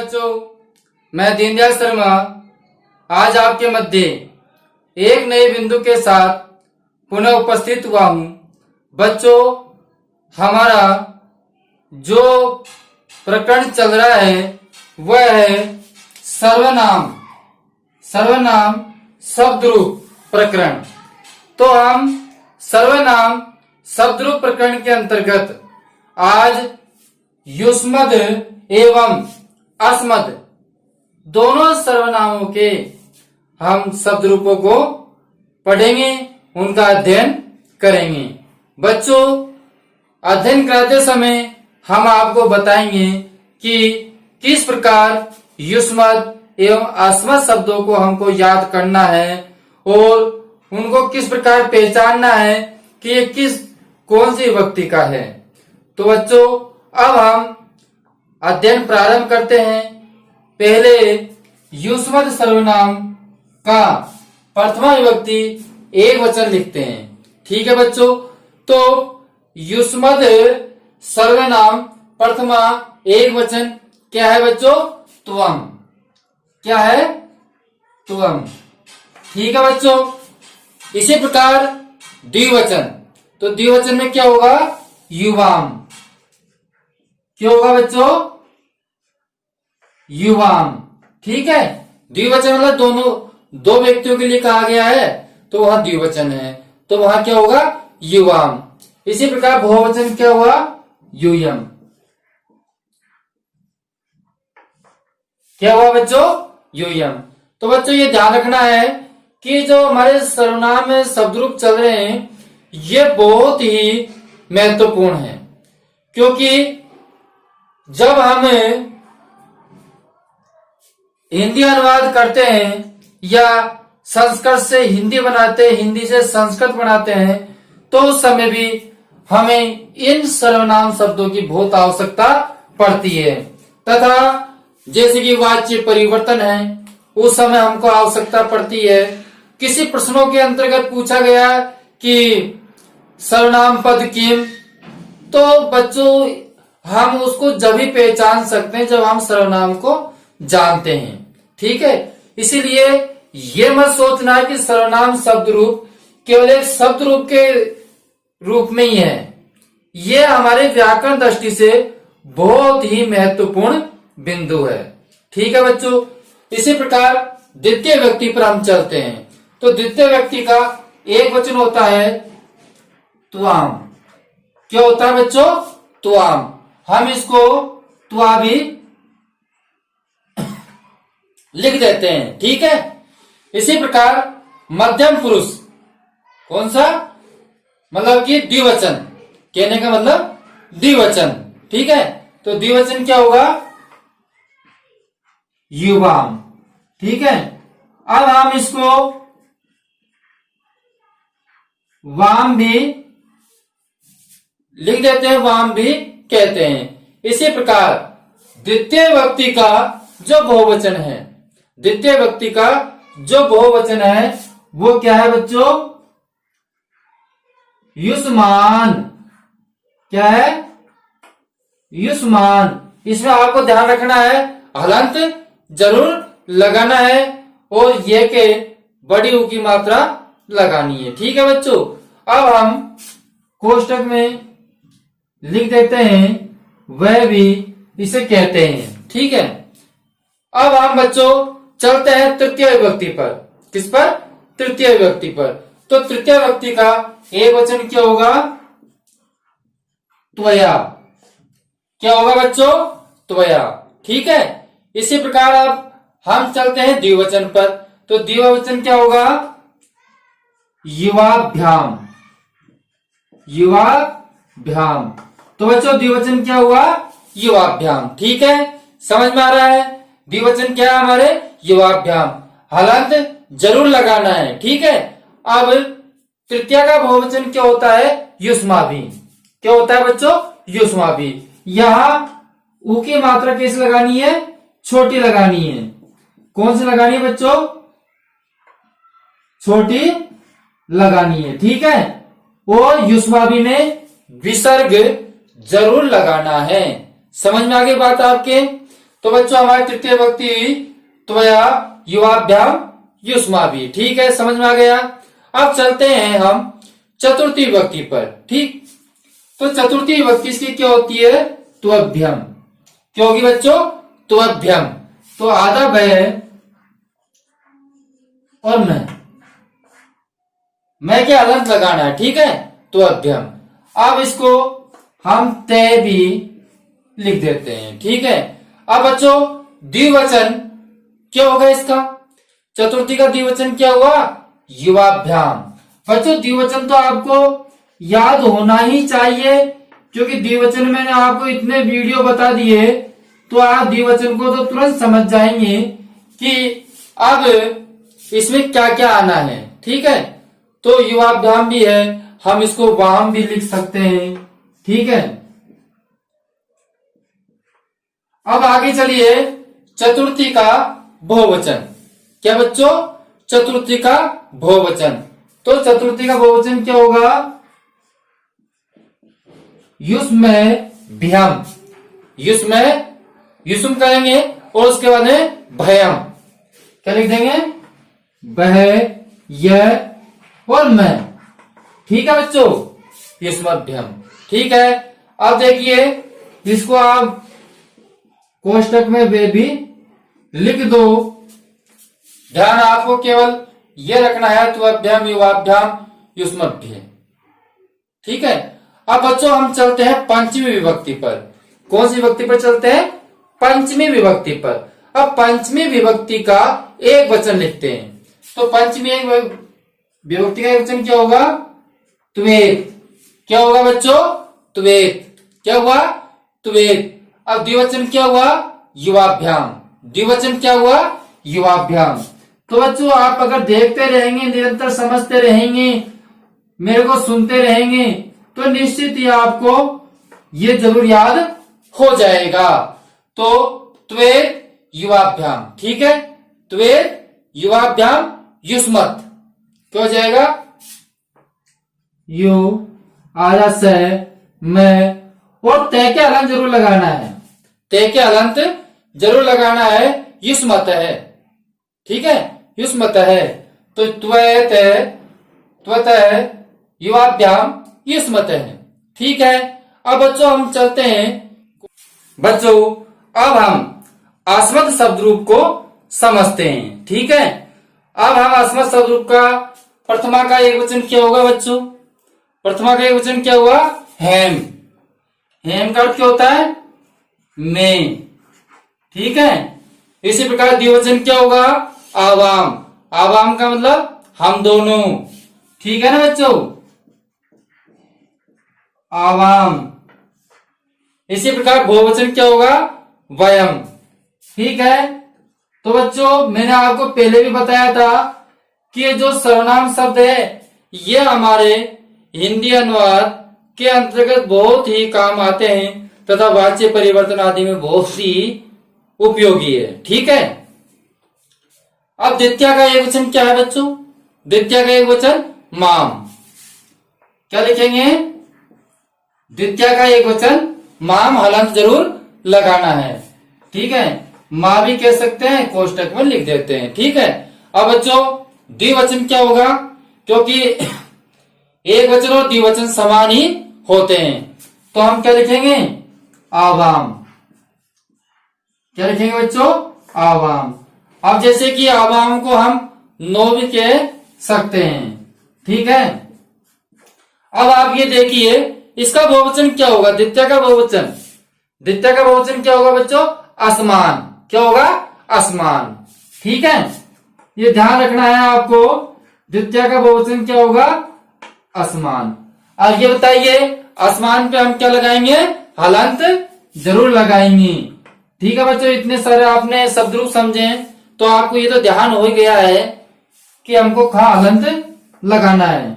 बच्चों, मैं दीनदयाल शर्मा आज आपके मध्य एक नए बिंदु के साथ पुनः उपस्थित हुआ हूँ। बच्चों, हमारा जो प्रकरण चल रहा है वह है सर्वनाम शब्दरूप प्रकरण। तो हम सर्वनाम शब्दरूप प्रकरण के अंतर्गत आज युष्मद एवं अस्मद दोनों सर्वनामों के हम शब्द रूपों को पढ़ेंगे, उनका अध्ययन करेंगे। बच्चों, अध्ययन करते समय हम आपको बताएंगे कि किस प्रकार युष्मद एवं अस्मद शब्दों को हमको याद करना है और उनको किस प्रकार पहचानना है कि ये कौन सी विभक्ति का है। तो बच्चों, अब हम अध्ययन प्रारंभ करते हैं। पहले युष्मद सर्वनाम का प्रथमा विभक्ति एक वचन लिखते हैं। ठीक है बच्चों, तो युष्मद सर्वनाम प्रथमा एक वचन क्या है बच्चों? त्वम। क्या है? त्वम। ठीक है बच्चों, इसी प्रकार द्विवचन, तो द्विवचन में क्या होगा? युवाम। क्या होगा बच्चों? युवाम। ठीक है, द्विवचन मतलब दो व्यक्तियों के लिए कहा गया है तो वहां द्विवचन है, तो वहां क्या होगा? युवाम। इसी प्रकार बहुवचन क्या हुआ? यूयम। क्या हुआ बच्चों? यूयम। तो बच्चों ये ध्यान रखना है कि जो हमारे सर्वनाम में शब्दरूप चल रहे हैं ये बहुत ही महत्वपूर्ण है, क्योंकि जब हम हिंदी अनुवाद करते हैं या संस्कृत से हिंदी बनाते हैं, हिंदी से संस्कृत बनाते हैं, तो उस समय भी हमें इन सर्वनाम शब्दों की बहुत आवश्यकता पड़ती है। तथा जैसे कि वाच्य परिवर्तन है, उस समय हमको आवश्यकता पड़ती है। किसी प्रश्नों के अंतर्गत पूछा गया कि सर्वनाम पद किम, तो बच्चों हम उसको जब भी पहचान सकते हैं जब हम सर्वनाम को जानते हैं। ठीक है, इसीलिए ये मत सोचना है कि सर्वनाम शब्द रूप केवल एक शब्द रूप के रूप में ही है। ये हमारे व्याकरण दृष्टि से बहुत ही महत्वपूर्ण बिंदु है। ठीक है बच्चों, इसी प्रकार द्वितीय व्यक्ति पर हम चलते हैं। तो द्वितीय व्यक्ति का एक वचन होता है त्वाम। क्या होता है बच्चों? त्वाम। हम इसको त्वा भी लिख देते हैं। ठीक है, इसी प्रकार मध्यम पुरुष कौन सा? मतलब कि द्विवचन, कहने का मतलब द्विवचन। ठीक है, तो द्विवचन क्या होगा? युवाम। ठीक है, अब हम इसको वाम भी लिख देते हैं, वाम भी कहते हैं। इसी प्रकार द्वितीय व्यक्ति का जो बहुवचन है, द्वितीय व्यक्ति का जो बहुवचन है वो क्या है बच्चों? युष्मान। क्या है? युष्मान। इसमें आपको ध्यान रखना है, हलंत जरूर लगाना है और ये के बड़ी ऊ की मात्रा लगानी है। ठीक है बच्चों, अब हम कोष्टक में लिख देते हैं, वह भी इसे कहते हैं। ठीक है, अब हम बच्चों चलते हैं तृतीय विभक्ति पर। किस पर? तृतीय विभक्ति पर। तो तृतीय विभक्ति का एक वचन क्या होगा? त्वया। क्या होगा बच्चों? त्वया। ठीक है, इसी प्रकार अब हम चलते हैं द्विवचन पर। तो द्विवचन क्या होगा? युवाभ्याम। युवाभ्याम। तो बच्चों द्विवचन क्या हुआ? युवाभ्याम। ठीक है, समझ में आ रहा है? द्विवचन क्या है हमारे? युवाभ्याम। हलंत जरूर लगाना है। ठीक है, अब तृतीय का बहुवचन क्या होता है? युष्माभि। क्या होता है बच्चों? युष्माभि। यहां ऊ की मात्रा कैसे लगानी है? छोटी लगानी है। कौन सी लगानी है बच्चों? छोटी लगानी है। ठीक है, और युष्माभि में विसर्ग जरूर लगाना है। समझ में आ गई बात आपके? तो बच्चों हमारी तृतीय विभक्ति हुई त्वया युवाभ्याम युष्माभि। ठीक है, समझ में आ गया। अब चलते हैं हम चतुर्थी विभक्ति पर। ठीक, तो चतुर्थी विभक्ति इसकी क्या होती है? त्वभ्यम। क्या होगी बच्चों? त्वभ्यम। तो आधा वह और मैं क्या अलंत लगाना है। ठीक है, त्वभ्यम। अब इसको हम तय भी लिख देते हैं। ठीक है, अब बच्चों द्विवचन क्या होगा इसका? चतुर्थी का द्विवचन क्या हुआ? युवाभ्याम। बच्चों द्विवचन तो आपको याद होना ही चाहिए, क्योंकि द्विवचन मैंने आपको इतने वीडियो बता दिए, तो आप द्विवचन को तो तुरंत समझ जाएंगे कि अब इसमें क्या क्या आना है। ठीक है, तो युवाभ्याम भी है, हम इसको वाम भी लिख सकते हैं। ठीक है, अब आगे चलिए चतुर्थी का बहुवचन। क्या बच्चों? चतुर्थी का बहुवचन। तो चतुर्थी का बहुवचन क्या होगा? युष्मभ्यम। युष्म करेंगे और उसके बाद में भयम। क्या लिख देंगे? बह, यह और मैं। ठीक है बच्चों, युष्मभ्यम। ठीक है, अब देखिए इसको आप कोष्टक में वे भी लिख दो। ध्यान आपको केवल यह रखना है, त्वभ्यम युवाभ्याम युष्मभ्यम। ठीक है, अब बच्चों हम चलते हैं पंचमी विभक्ति पर। कौन सी विभक्ति पर चलते हैं? पंचमी विभक्ति पर। अब पंचमी विभक्ति का एक वचन लिखते हैं। तो पंचमी विभक्ति का एक वचन क्या होगा? त्वेत। क्या होगा बच्चों? त्वेत। क्या हुआ? त्वेत। अब द्विवचन क्या हुआ? युवाभ्याम। द्विवचन क्या हुआ? युवाभ्याम। तो बच्चों आप अगर देखते रहेंगे, निरंतर समझते रहेंगे, मेरे को सुनते रहेंगे, तो निश्चित ही आपको ये जरूर याद हो जाएगा। तो त्वेत युवाभ्याम। ठीक है, त्वेत युवाभ्याम युष्मत्। क्या हो जाएगा? यू आधा से मैं, और तय के अलंत जरूर लगाना है। तय के अलंत जरूर लगाना है, युष्मत् है। ठीक है, युष्मत् है। तो त्वत युवाभ्याम युष्मत् है। ठीक है, अब बच्चों हम चलते हैं। बच्चों अब हम आस्मद शब्द रूप को समझते हैं। ठीक है, अब हम आस्मद शब्द रूप का प्रथमा का एक वचन क्या होगा बच्चों? प्रथमा का एक वचन क्या हुआ? हेम। हेम का अर्थ क्या होता है? मैं। ठीक है, इसी प्रकार द्विवचन क्या होगा? आवाम। आवाम का मतलब हम दोनों। ठीक है ना बच्चों? आवाम। इसी प्रकार बहुवचन क्या होगा? वयम। ठीक है, तो बच्चों मैंने आपको पहले भी बताया था कि ये जो सर्वनाम शब्द है ये हमारे हिंदी अनुवाद के अंतर्गत बहुत ही काम आते हैं तथा वाच्य परिवर्तन आदि में बहुत ही उपयोगी है। ठीक है, अब द्वितीय का एक वचन क्या है बच्चों? द्वितीय का एक वचन माम। क्या लिखेंगे? द्वितीय का एक वचन माम, हलंत जरूर लगाना है। ठीक है, मां भी कह सकते हैं, कोष्टक में लिख देते हैं। ठीक है, अब बच्चों द्विवचन क्या होगा? क्योंकि एक वचन और द्विवचन समान ही होते हैं, तो हम क्या लिखेंगे? आवाम। क्या लिखेंगे बच्चों? आवाम। अब जैसे कि आवाम को हम नो भी कह सकते हैं। ठीक है, अब आप ये देखिए इसका बहुवचन क्या होगा? द्वितीय का बहुवचन। द्वितीय का बहुवचन क्या होगा बच्चों? आसमान। क्या होगा? आसमान। ठीक है, ये ध्यान रखना है आपको। द्वितीय का बहुवचन क्या होगा? आसमान। अब ये बताइए आसमान पे हम क्या लगाएंगे? हलंत जरूर लगाएंगे। ठीक है बच्चों, इतने सारे आपने शब्द रूप समझे, तो आपको ये तो ध्यान हो गया है कि हमको कहाँ हलंत लगाना है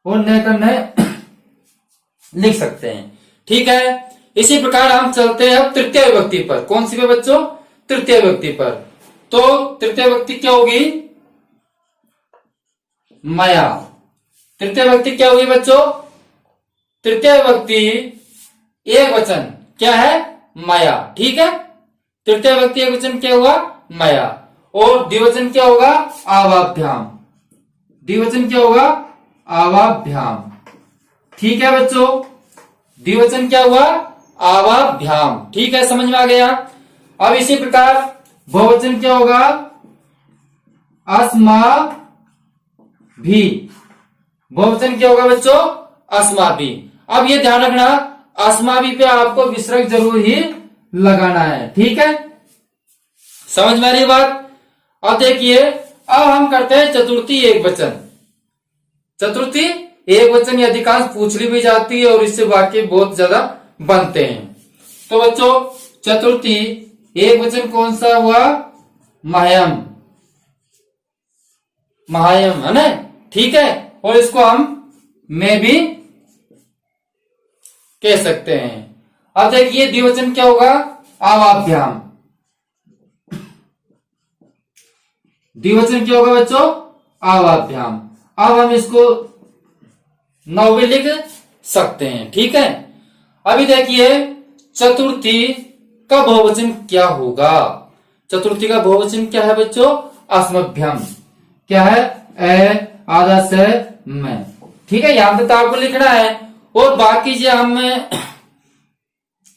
और न करने लिख सकते हैं। ठीक है, इसी प्रकार हम चलते हैं अब तृतीय विभक्ति पर। कौन सी पे बच्चों? तृतीय विभक्ति पर। तो तृतीय विभक्ति क्या होगी? माया। तृतीय विभक्ति क्या होगी बच्चों? तृतीय विभक्ति एक वचन क्या है? माया। ठीक है, तृतीय व्यक्ति एकवचन क्या हुआ? मया। और द्विवचन क्या होगा? आवाभ्याम। द्विवचन क्या होगा? आवाभ्याम। ठीक है बच्चों, द्विवचन क्या हुआ? आवाभ्याम। ठीक है, समझ में आ गया। अब इसी प्रकार बहुवचन क्या होगा? अस्माभि। बहुवचन क्या होगा बच्चों? अस्माभि। अब ये ध्यान रखना, अस्माभि पे आपको विसर्ग जरूर ही लगाना है। ठीक है, समझ में आ रही बात? अब देखिए, अब हम करते हैं चतुर्थी एक वचन। चतुर्थी एक वचन अधिकांश पूछ ली भी जाती है और इससे वाक्य बहुत ज्यादा बनते हैं। तो बच्चों, चतुर्थी एक वचन कौन सा हुआ? महायम। महायम है ना? ठीक है, और इसको हम मैं भी कह सकते हैं। अब देखिए द्विवचन क्या होगा? आवाभ्याम। द्विवचन क्या होगा बच्चों? आवाभ्याम। अब हम इसको नौ भी लिख सकते हैं। ठीक है, अभी देखिए चतुर्थी का बहुवचन क्या होगा? चतुर्थी का बहुवचन क्या है बच्चों? अस्मभ्यम। क्या है? ए आधा से मैं। ठीक है, यहां तक तो आपको लिखना है, और बाकी जो हम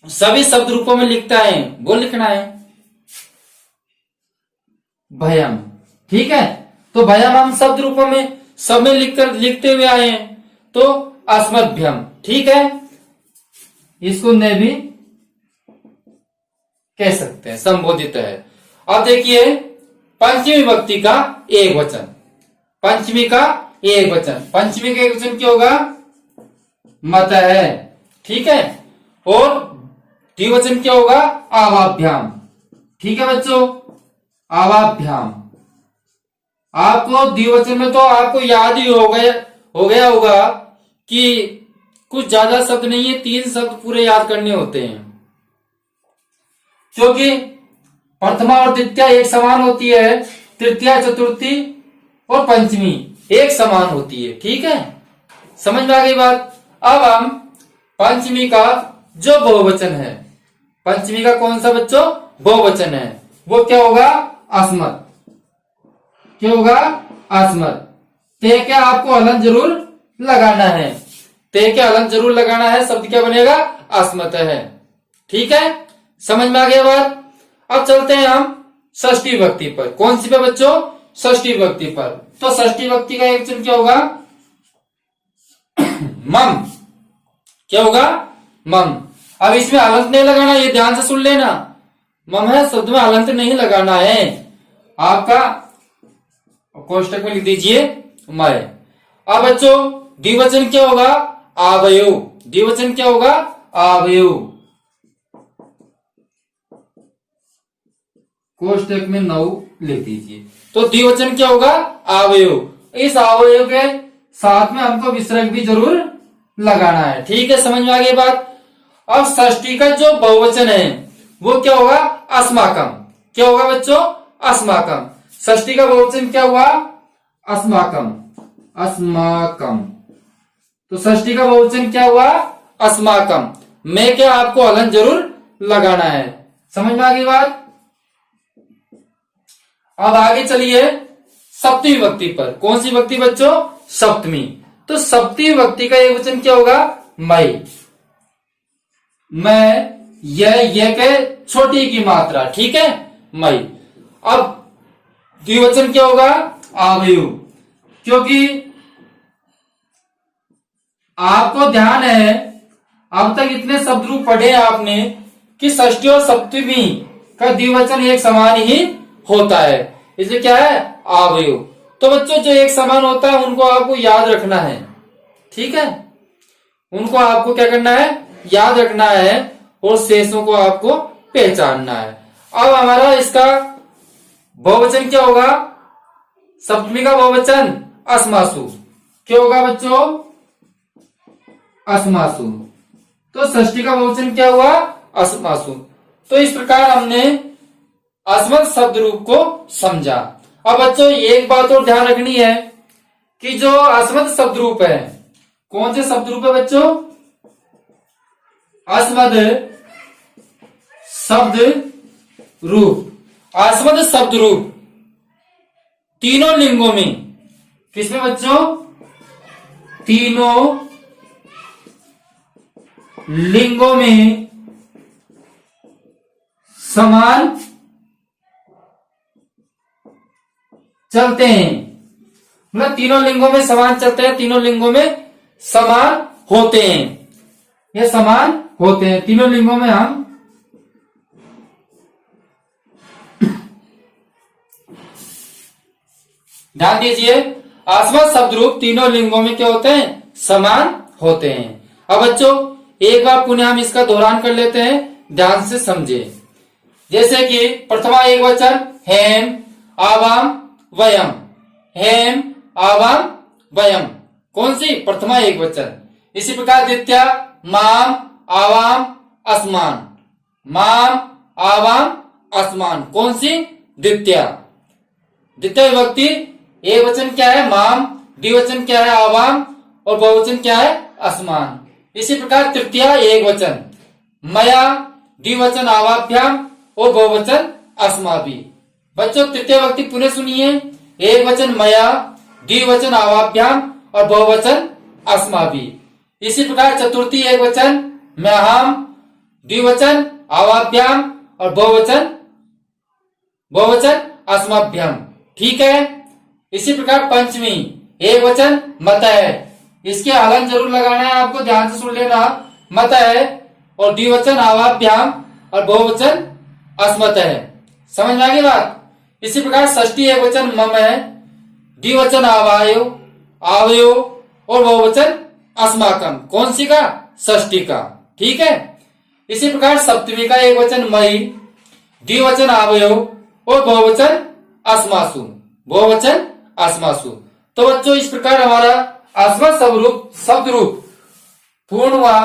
सभी शब्द रूपों में लिखता है वो लिखना है। भयम। ठीक है, तो भयम हम शब्द रूपों में सब में लिखते हुए आए हैं, तो अस्मभ्यम। ठीक है, इसको ने भी कह सकते हैं, संबोधित है। अब देखिए पंचमी विभक्ति का एक वचन। पंचमी का एक वचन, पंचमी का एक वचन क्या होगा? मत है। ठीक है, और द्विवचन क्या होगा? आवाभ्याम। ठीक है बच्चों, आवाभ्याम। आपको द्विवचन में तो आपको याद ही हो गया होगा कि कुछ ज्यादा शब्द नहीं है, 3 शब्द पूरे याद करने होते हैं, क्योंकि प्रथमा और द्वितीया एक समान होती है, तृतीया चतुर्थी और पंचमी एक समान होती है। ठीक है, समझ में आ गई बात? अब हम पंचमी का जो बहुवचन है, पंचमी का कौन सा बच्चों बहुवचन है, वो क्या होगा? अस्मत्। क्या होगा? अस्मत्। ते क्या आपको हलन जरूर लगाना है, ते क्या हलन जरूर लगाना है, शब्द क्या बनेगा? अस्मत् है। ठीक है, समझ में आ गया बात? अब चलते हैं हम षष्ठी विभक्ति पर। कौन सी पे बच्चों? षष्ठी विभक्ति पर। तो षष्ठी विभक्ति का एक वचन क्या होगा? मम। क्या होगा? मम। अब इसमें हलंत नहीं लगाना, ये ध्यान से सुन लेना। मम है शब्द में हलंत नहीं लगाना है। आपका कोष्टक में लिख दीजिए मय। अब बच्चों द्विवचन क्या होगा? आवयव। द्विवचन क्या होगा? आवयव। कोष्टक में 9 लिख दीजिए। तो द्विवचन क्या होगा? आवयव। इस आवयव के साथ में हमको विसर्ग भी जरूर लगाना है। ठीक है, समझ में आ गई बात? अब षष्ठी का जो बहुवचन है वो क्या होगा? अस्माकम। क्या होगा बच्चों? अस्माकम। षष्ठी का बहुवचन क्या हुआ? अस्माकम। अस्माकम। तो षष्ठी का बहुवचन क्या हुआ? अस्माकम। मैं क्या आपको हलन जरूर लगाना है। समझ में आ गई बात? अब आगे चलिए सप्तमी विभक्ति पर। कौन सी विभक्ति बच्चों? सप्तमी। तो सप्तमी विभक्ति का एक वचन क्या होगा? मई। मैं ये के छोटी की मात्रा। ठीक है, मई। अब द्विवचन क्या होगा? आवयु। क्योंकि आपको ध्यान है अब तक इतने शब्द रूप पढ़े आपने कि षष्ठी और सप्तमी का द्विवचन एक समान ही होता है, इसलिए क्या है? आवयु। तो बच्चों जो एक समान होता है उनको आपको याद रखना है। ठीक है, उनको आपको क्या करना है? याद रखना है, और शेषों को आपको पहचानना है। अब हमारा इसका बहुवचन क्या होगा? सप्तमी का बहुवचन अस्मासु। क्या होगा बच्चों? अस्मासु। तो षष्ठी का बहुवचन क्या हुआ? अस्मासु। तो इस प्रकार हमने अस्मत् शब्द रूप को समझा। अब बच्चों एक बात और ध्यान रखनी है कि जो अस्मत् शब्द रूप है, कौन से शब्द रूप है बच्चों? अस्मत् शब्द रूप। आस्मद शब्द रूप तीनों लिंगों में, किसमें बच्चों? तीनों लिंगों में समान चलते हैं। मतलब तीनों लिंगों में समान चलते हैं, तीनों लिंगों में समान होते हैं। ये समान होते हैं तीनों लिंगों में। हम ध्यान दीजिए, आस्मद शब्द रूप तीनों लिंगों में क्या होते हैं? समान होते हैं। अब बच्चों एक बार पुनः हम इसका दोहरान कर लेते हैं, ध्यान से समझे। जैसे कि प्रथमा एक वचन हेम आवाम वयम, हेम आवाम वयम, कौन सी? प्रथमा एक वचन। इसी प्रकार द्वितीया माम आवाम अस्मान, माम आवाम अस्मान, कौन सी? द्वितीया। द्वितीय विभक्ति एक वचन क्या है? माम, द्विवचन क्या है? आवाम, और बहुवचन क्या है? अस्मान। इसी प्रकार तृतीया एक वचन मया, द्विवचन आवाभ्याम और बहुवचन अस्माभि। बच्चों तृतीय विभक्ति पुनः सुनिए, एक वचन मया, द्विवचन आवाभ्याम और बहुवचन अस्माभि। इसी प्रकार चतुर्थी एक वचन म्याहाम, द्विवचन आवाभ्याम और बहुवचन अस्माभ्याम। ठीक है। इसी प्रकार पंचमी एक वचन मत है, इसके हलन जरूर लगाना है आपको, ध्यान से सुन लेना। मत है और द्विवचन आवाभ्याम और बहुवचन अस्मत है। समझ में आ गई बात? इसी प्रकार षष्ठी एक वचन मम है, द्विवचन आवायो आवयो और बहुवचन अस्माकम, कौन सी का? षष्ठी का। ठीक है। इसी प्रकार सप्तमी का एक वचन मई, द्विवचन आवयो और बहुवचन अस्मासु, बहुवचन अस्मासु। तो बच्चों इस प्रकार हमारा आस्मद शब्द रूप पूर्ण हुआ।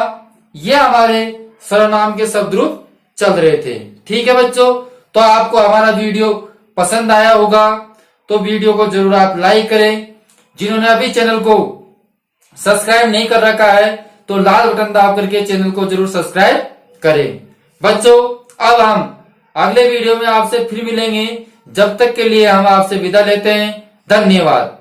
ये हमारे सर्वनाम के शब्द रूप चल रहे थे। ठीक है बच्चों, तो आपको हमारा वीडियो पसंद आया होगा तो वीडियो को जरूर आप लाइक करें। जिन्होंने अभी चैनल को सब्सक्राइब नहीं कर रखा है तो लाल बटन दबा करके चैनल को जरूर सब्सक्राइब करें। बच्चों अब हम अगले वीडियो में आपसे फिर मिलेंगे, जब तक के लिए हम आपसे विदा लेते हैं। धन्यवाद।